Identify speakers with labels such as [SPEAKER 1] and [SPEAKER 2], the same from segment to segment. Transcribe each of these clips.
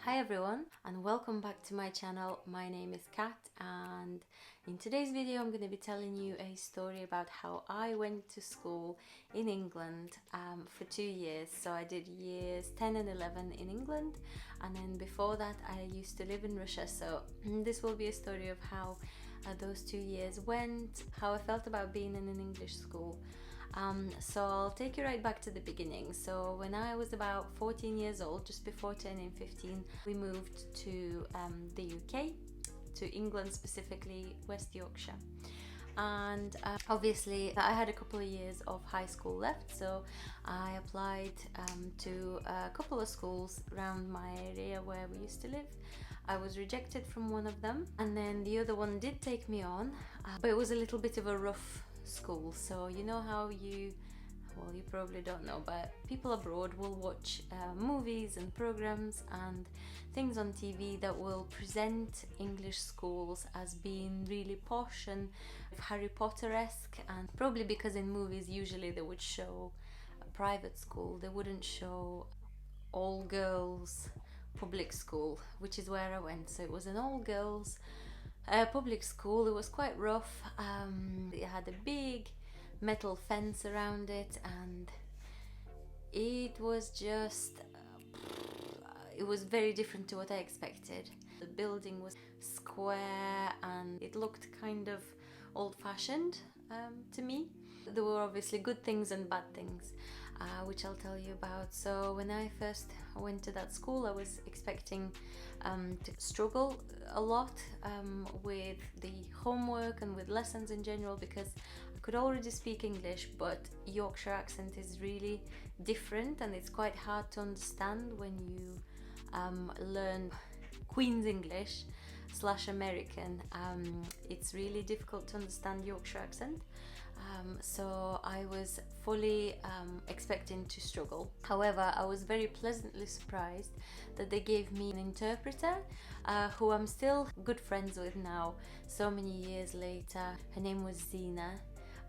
[SPEAKER 1] Hi everyone and welcome back to my channel. My name is Kat and in today's video I'm going to be telling you a story about how I went to school in England for 2 years. So I did years 10 and 11 in England, and then before that I used to live in Russia. So this will be a story of how those 2 years went, how I felt about being in an English school. So I'll take you right back to the beginning. So when I was about 14 years old, just before turning 15, we moved to the UK, to England, specifically West Yorkshire. And obviously I had a couple of years of high school left, so I applied to a couple of schools around my area where we used to live. I was rejected from one of them, and then the other one did take me on, but it was a little bit of a rough school. So you know how you probably don't know, but people abroad will watch movies and programs and things on TV that will present English schools as being really posh and Harry Potter-esque, and probably because in movies usually they would show a private school, they wouldn't show all girls public school, which is where I went. So it was an all girls public school. It was quite rough. It had a big metal fence around it, and it was just it was very different to what I expected. The building was square and it looked kind of old-fashioned to me. There were obviously good things and bad things, which I'll tell you about. So when I first went to that school, I was expecting to struggle a lot with the homework and with lessons in general, because I could already speak English, but Yorkshire accent is really different and it's quite hard to understand when you learn Queen's English / American. It's really difficult to understand Yorkshire accent. So I was fully expecting to struggle. However, I was very pleasantly surprised that they gave me an interpreter who I'm still good friends with now, so many years later. Her name was Zina,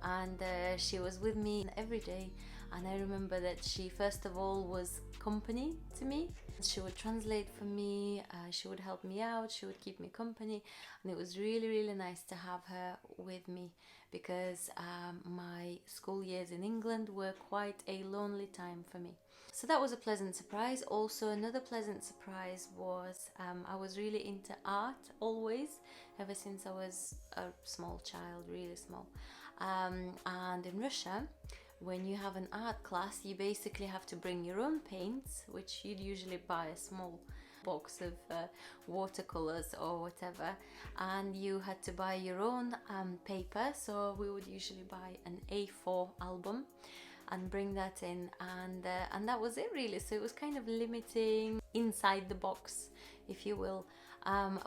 [SPEAKER 1] and she was with me every day. And I remember that she first of all was company to me. She would translate for me, she would help me out, she would keep me company, and it was really nice to have her with me, because my school years in England were quite a lonely time for me. So that was a pleasant surprise. Also, another pleasant surprise was I was really into art always, ever since I was a small child, really small. And in Russia, when you have an art class, you basically have to bring your own paints, which you'd usually buy a small box of watercolors or whatever, and you had to buy your own paper. So we would usually buy an A4 album and bring that in, and that was it really. So it was kind of limiting, inside the box, if you will.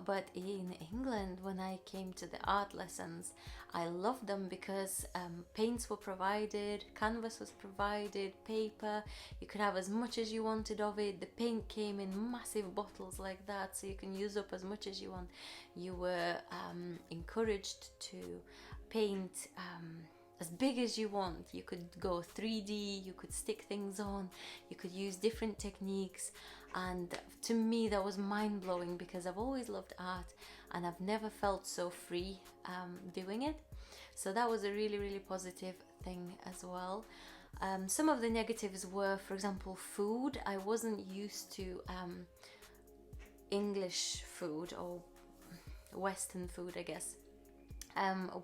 [SPEAKER 1] But in England, when I came to the art lessons, I loved them because paints were provided, canvas was provided, paper, you could have as much as you wanted of it. The paint came in massive bottles like that, so you can use up as much as you want. You were encouraged to paint as big as you want. You could go 3D, you could stick things on, you could use different techniques, and to me that was mind-blowing, because I've always loved art and I've never felt so free doing it. So that was a really positive thing as well. Some of the negatives were, for example, food. I wasn't used to English food, or Western food, I guess.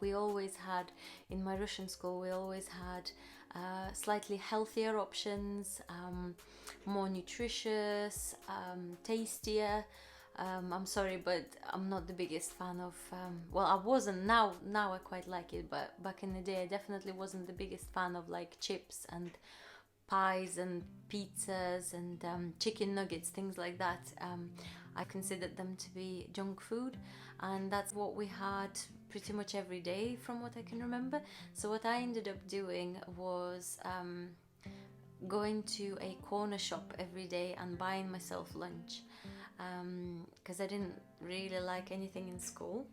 [SPEAKER 1] We always had, in my Russian school, we always had slightly healthier options, more nutritious, tastier. I'm sorry, but I'm not the biggest fan of, well, I wasn't, now I quite like it, but back in the day I definitely wasn't the biggest fan of like chips and pies and pizzas and chicken nuggets, things like that. I considered them to be junk food, and that's what we had pretty much every day from what I can remember. So what I ended up doing was going to a corner shop every day and buying myself lunch, because I didn't really like anything in school.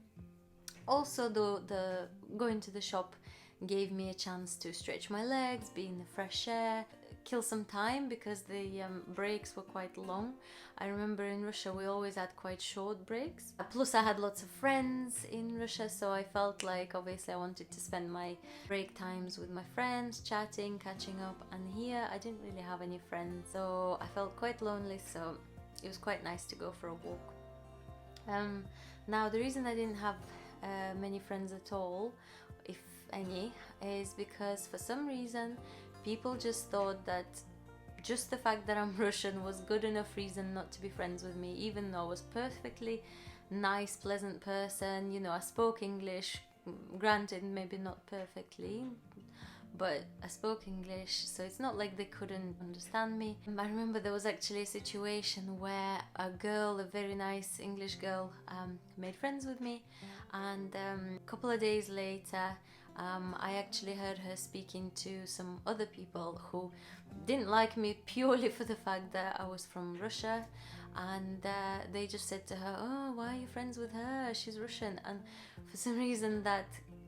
[SPEAKER 1] Also, the going to the shop gave me a chance to stretch my legs, be in the fresh air, kill some time because the breaks were quite long. I remember in Russia we always had quite short breaks. Plus I had lots of friends in Russia, so I felt like obviously I wanted to spend my break times with my friends, chatting, catching up, and here I didn't really have any friends, so I felt quite lonely, so it was quite nice to go for a walk. Now the reason I didn't have many friends at all, if any, is because for some reason people just thought that just the fact that I'm Russian was good enough reason not to be friends with me, even though I was perfectly nice, pleasant person. You know, I spoke English, granted maybe not perfectly, but I spoke English, so it's not like they couldn't understand me. I remember there was actually a situation where a girl, a very nice English girl, made friends with me, and a couple of days later I actually heard her speaking to some other people who didn't like me purely for the fact that I was from Russia, and they just said to her, "Oh, why are you friends with her? She's Russian." And for some reason that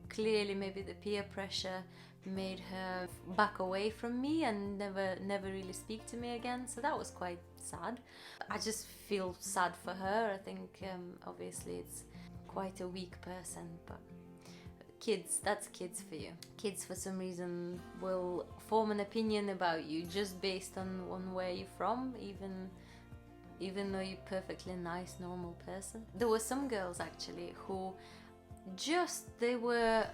[SPEAKER 1] clearly maybe the peer pressure made her back away from me and never really speak to me again, so that was quite sad. I just feel sad for her. I think obviously it's quite a weak person, but kids, that's kids for you. Kids for some reason will form an opinion about you just based on where you're from, even though you're perfectly nice, normal person. There were some girls actually who they were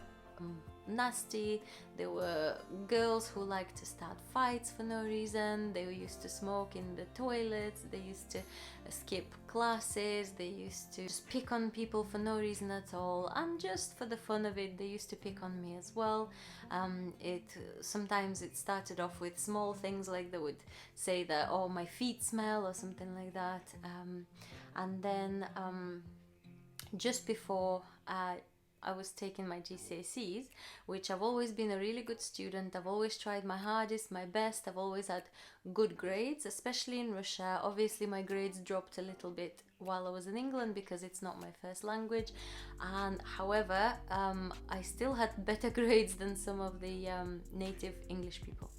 [SPEAKER 1] nasty. There were girls who liked to start fights for no reason. They used to smoke in the toilets. They used to skip classes. They used to just pick on people for no reason at all, and just for the fun of it they used to pick on me as well. Sometimes it started off with small things, like they would say that, "Oh, my feet smell," or something like that, and then just before I was taking my GCSEs, which I've always been a really good student. I've always tried my hardest, my best. I've always had good grades, especially in Russia. Obviously my grades dropped a little bit while I was in England because it's not my first language, and however I still had better grades than some of the native English people.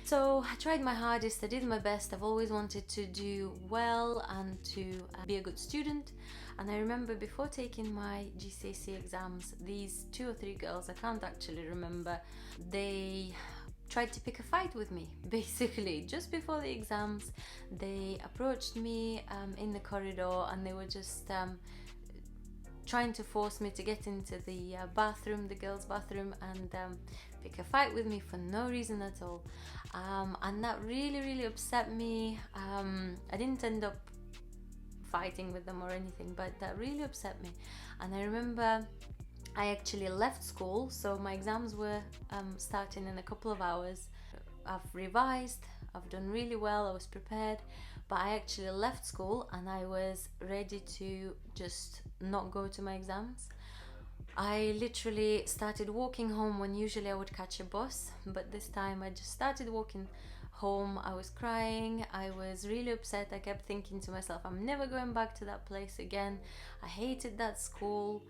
[SPEAKER 1] So I tried my hardest, I did my best. I've always wanted to do well and to be a good student. And I remember before taking my GCSE exams, these 2 or 3 girls, I can't actually remember, they tried to pick a fight with me. Basically, just before the exams, they approached me in the corridor, and they were just trying to force me to get into the bathroom, the girls' bathroom, and pick a fight with me for no reason at all. And that really upset me. I didn't end up fighting with them or anything, but that really upset me. And I remember I actually left school, so my exams were starting in a couple of hours. I've revised, I've done really well, I was prepared, but I actually left school and I was ready to just not go to my exams. I literally started walking home when usually I would catch a bus, but this time I just started walking home. I was crying, I was really upset. I kept thinking to myself, I'm never going back to that place again. I hated that school,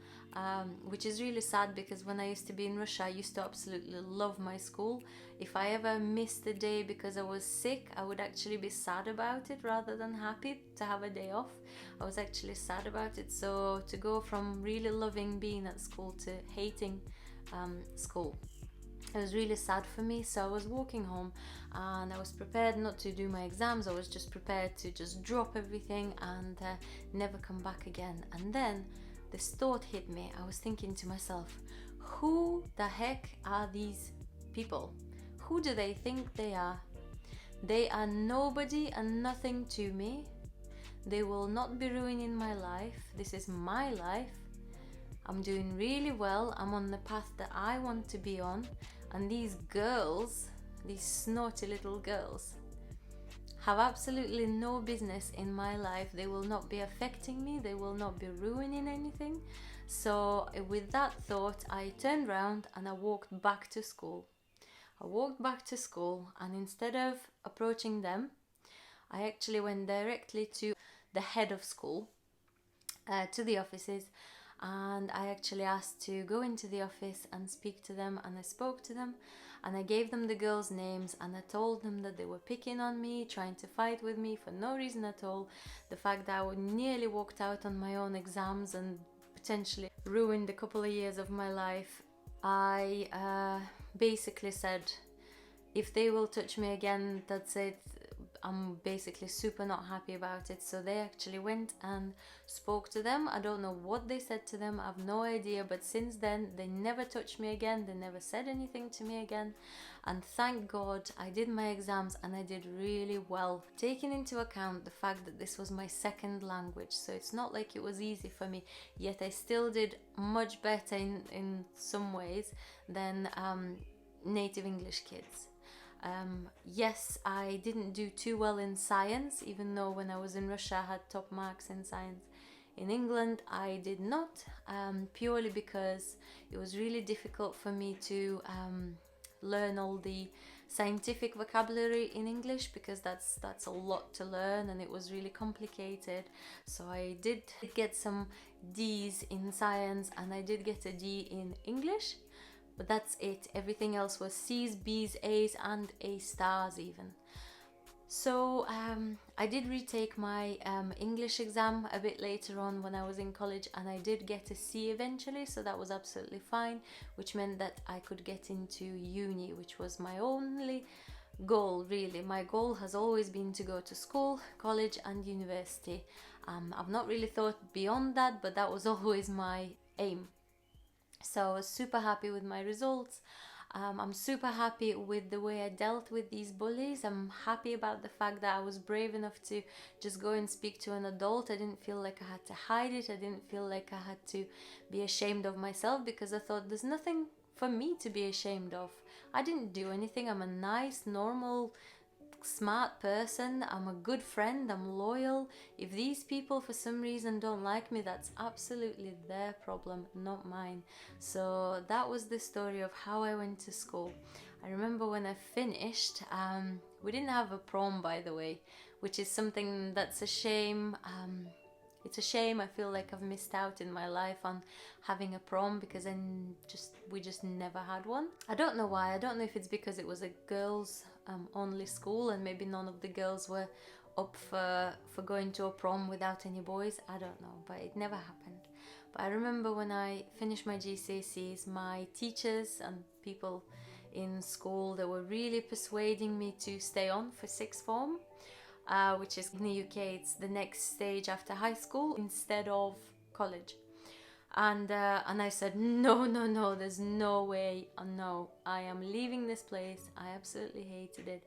[SPEAKER 1] which is really sad because when I used to be in Russia, I used to absolutely love my school. If I ever missed a day because I was sick, I would actually be sad about it rather than happy to have a day off. I was actually sad about it. So to go from really loving being at school to hating school, it was really sad for me. So I was walking home and I was prepared not to do my exams. I was just prepared to just drop everything and never come back again. And then this thought hit me. I was thinking to myself, who the heck are these people? Who do they think they are? They are nobody and nothing to me. They will not be ruining my life. This is my life. I'm doing really well. I'm on the path that I want to be on. And these girls, these snotty little girls, have absolutely no business in my life. They will not be affecting me. They will not be ruining anything. So with that thought, I turned around and I walked back to school. I walked back to school, and instead of approaching them, I actually went directly to the head of school, to the offices, and I actually asked to go into the office and speak to them, and I spoke to them, and I gave them the girls' names, and I told them that they were picking on me, trying to fight with me for no reason at all. The fact that I nearly walked out on my own exams and potentially ruined a couple of years of my life. I basically said, if they will touch me again, that's it. I'm basically super not happy about it. So they actually went and spoke to them. I don't know what they said to them, I have no idea, but since then they never touched me again, they never said anything to me again. And thank God I did my exams and I did really well, taking into account the fact that this was my second language. So it's not like it was easy for me, yet I still did much better in some ways than native English kids. Yes, I didn't do too well in science, even though when I was in Russia I had top marks in science. In England I did not, purely because it was really difficult for me to learn all the scientific vocabulary in English, because that's a lot to learn and it was really complicated. So I did get some D's in science and I did get a D in English, but that's it. Everything else was C's, B's, A's and A stars even. So I did retake my English exam a bit later on when I was in college, and I did get a C eventually, so that was absolutely fine, which meant that I could get into uni, which was my only goal really. My goal has always been to go to school, college and university. I've not really thought beyond that, but that was always my aim. So I was super happy with my results. I'm super happy with the way I dealt with these bullies. I'm happy about the fact that I was brave enough to just go and speak to an adult. I didn't feel like I had to hide it. I didn't feel like I had to be ashamed of myself, because I thought there's nothing for me to be ashamed of. I didn't do anything. I'm a nice, normal, smart person. I'm a good friend. I'm loyal. If these people for some reason don't like me, that's absolutely their problem, not mine. So that was the story of how I went to school. I remember when I finished, we didn't have a prom, by the way, which is something that's a shame. It's a shame. I feel like I've missed out in my life on having a prom, because we just never had one. I don't know why. I don't know if it's because it was a girls only school and maybe none of the girls were up for going to a prom without any boys. I don't know, but it never happened. But I remember when I finished my GCSEs, my teachers and people in school, they were really persuading me to stay on for sixth form. Which is in the UK, it's the next stage after high school instead of college. And I said, no, there's no way, no, I am leaving this place. I absolutely hated it.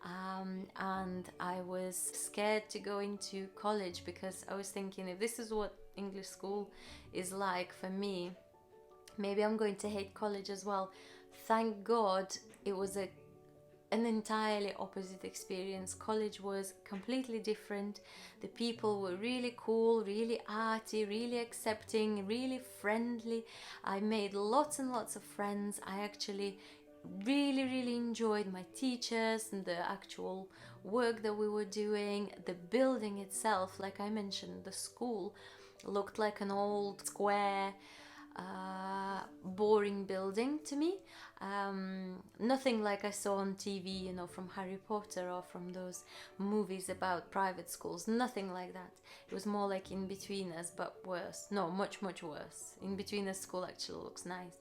[SPEAKER 1] And I was scared to go into college, because I was thinking, if this is what English school is like for me, maybe I'm going to hate college as well. Thank God it was an entirely opposite experience. College was completely different. The people were really cool, really arty, really accepting, really friendly. I made lots and lots of friends. I actually really enjoyed my teachers and the actual work that we were doing. The building itself, like I mentioned, the school looked like an old square boring building to me. Nothing like I saw on TV, you know, from Harry Potter or from those movies about private schools. Nothing like that. It was more like In-Betweeners, but worse. No, much worse. In-Betweeners school actually looks nice.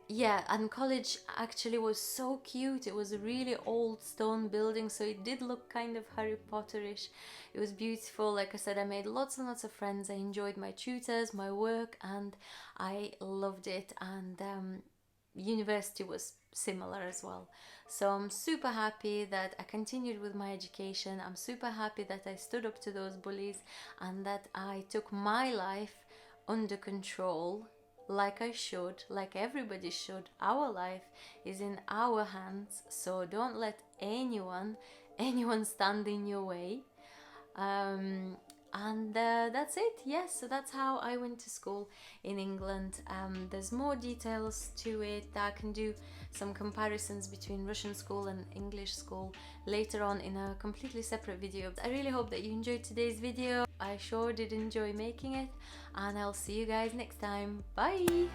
[SPEAKER 1] Yeah, and college actually was so cute. It was a really old stone building, so it did look kind of Harry Potterish. It was beautiful. Like I said, I made lots and lots of friends. I enjoyed my tutors, my work, and I loved it. And university was similar as well. So I'm super happy that I continued with my education. I'm super happy that I stood up to those bullies and that I took my life under control, like I should, like everybody should. Our life is in our hands, so don't let anyone stand in your way. And that's it. Yes, so that's how I went to school in England. There's more details to it. I can do some comparisons between Russian school and English school later on in a completely separate video. I really hope that you enjoyed today's video. I sure did enjoy making it, and I'll see you guys next time. Bye!